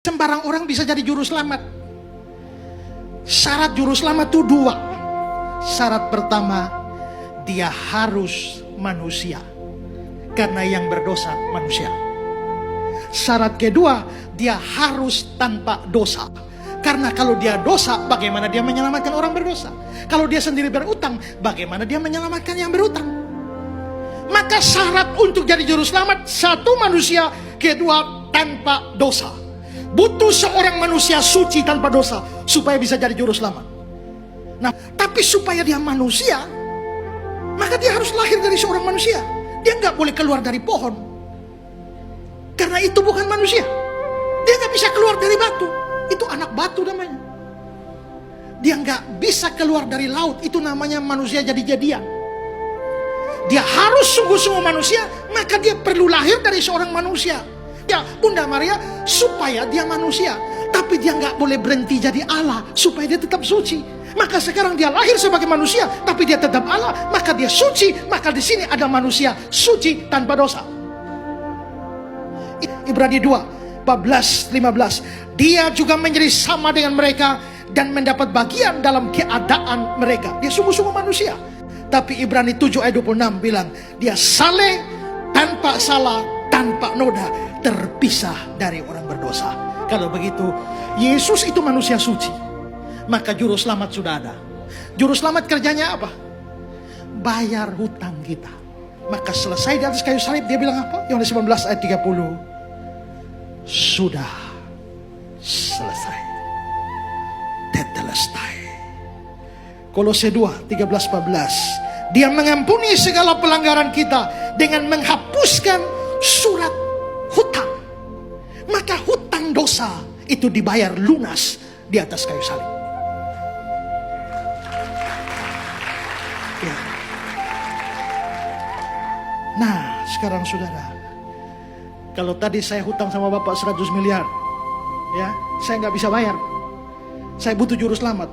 Sembarang orang bisa jadi juru selamat. Syarat juru selamat itu dua. Syarat pertama, dia harus manusia, karena yang berdosa manusia. Syarat kedua, dia harus tanpa dosa, karena kalau dia dosa, bagaimana dia menyelamatkan orang berdosa? Kalau dia sendiri berutang, bagaimana dia menyelamatkan yang berutang? Maka syarat untuk jadi juru selamat, satu manusia, kedua tanpa dosa. Butuh seorang manusia suci tanpa dosa supaya bisa jadi juru selamat. Nah, tapi supaya dia manusia, maka dia harus lahir dari seorang manusia. Dia nggak boleh keluar dari pohon, karena itu bukan manusia. Dia nggak bisa keluar dari batu, itu anak batu namanya. Dia nggak bisa keluar dari laut, itu namanya manusia jadi-jadian. Dia harus sungguh-sungguh manusia, maka dia perlu lahir dari seorang manusia. Ya, Bunda Maria supaya dia manusia, tapi dia nggak boleh berhenti jadi Allah supaya dia tetap suci. Maka sekarang dia lahir sebagai manusia, tapi dia tetap Allah, maka dia suci. Maka di sini ada manusia suci tanpa dosa. Ibrani 2, 14-15. Dia juga menjadi sama dengan mereka dan mendapat bagian dalam keadaan mereka. Dia sungguh-sungguh manusia. Tapi Ibrani 7 ayat 26 bilang, dia saleh, tanpa salah, tanpa noda, terpisah dari orang berdosa. Kalau begitu, Yesus itu manusia suci, maka juru selamat sudah ada. Juru selamat kerjanya apa? Bayar hutang kita. Maka selesai di atas kayu salib, dia bilang apa? Yohanes 19 ayat 30. Sudah selesai. Tetelestai. Kolose 2, 13-14. Dia mengampuni segala pelanggaran kita dengan menghapuskan surat hutang. Maka hutang dosa itu dibayar lunas di atas kayu salib. Ya. Nah, sekarang saudara, kalau tadi saya hutang sama Bapak 100 miliar, ya, saya nggak bisa bayar. Saya butuh juru selamat.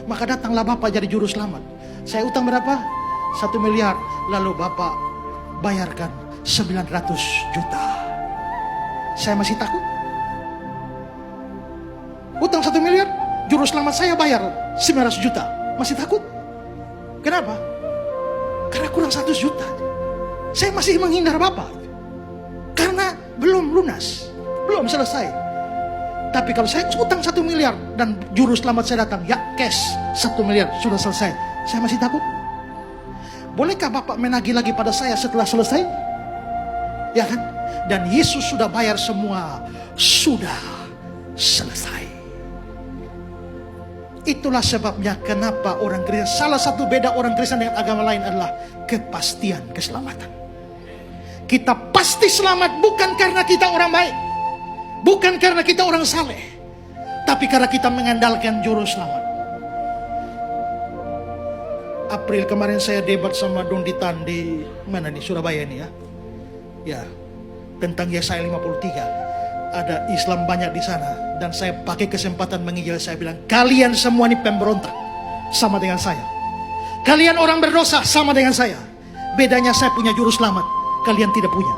Maka datanglah Bapak jadi juru selamat. Saya utang berapa? 1 miliar. Lalu Bapak bayarkan 900 juta. Saya masih takut. Utang 1 miliar, juru selamat saya bayar 900 juta. Masih takut? Kenapa? Karena kurang 100 juta. Saya masih menghindar Bapak, karena belum lunas, belum selesai. Tapi kalau saya utang 1 miliar dan juru selamat saya datang, ya cash 1 miliar sudah selesai, saya masih takut. Bolehkah Bapak menagih lagi pada saya setelah selesai? Ya kan? Dan Yesus sudah bayar semua, sudah selesai. Itulah sebabnya kenapa orang Kristen, salah satu beda orang Kristen dengan agama lain adalah kepastian keselamatan. Kita pasti selamat bukan karena kita orang baik, bukan karena kita orang saleh, tapi karena kita mengandalkan juru selamat. April kemarin saya debat sama Donditan di mana nih, Surabaya ini ya. Ya, tentang Yesaya 53. Ada Islam banyak di sana, dan saya pakai kesempatan menginjil. Saya bilang, kalian semua ini pemberontak sama dengan saya. Kalian orang berdosa sama dengan saya. Bedanya saya punya juru selamat, kalian tidak punya.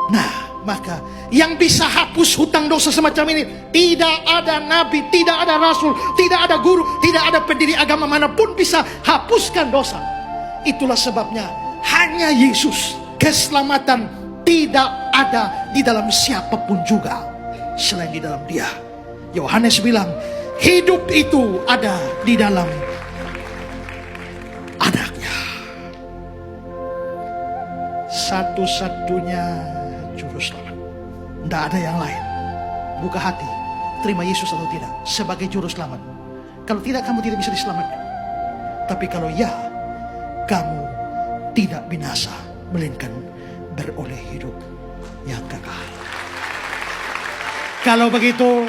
Nah, maka yang bisa hapus hutang dosa semacam ini, tidak ada nabi, tidak ada rasul, tidak ada guru, tidak ada pendiri agama manapun bisa hapuskan dosa. Itulah sebabnya hanya Yesus. Keselamatan tidak ada di dalam siapapun juga selain di dalam Dia. Yohanes bilang, hidup itu ada di dalam Anaknya. Satu-satunya juru selamat, tidak ada yang lain. Buka hati, terima Yesus atau tidak sebagai juru selamat. Kalau tidak, kamu tidak bisa diselamatkan. Tapi kalau ya, kamu tidak binasa, melainkan beroleh hidup yang kekal. Kalau begitu,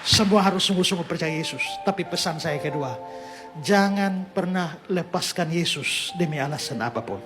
semua harus sungguh-sungguh percaya Yesus. Tapi pesan saya kedua, jangan pernah lepaskan Yesus demi alasan apapun.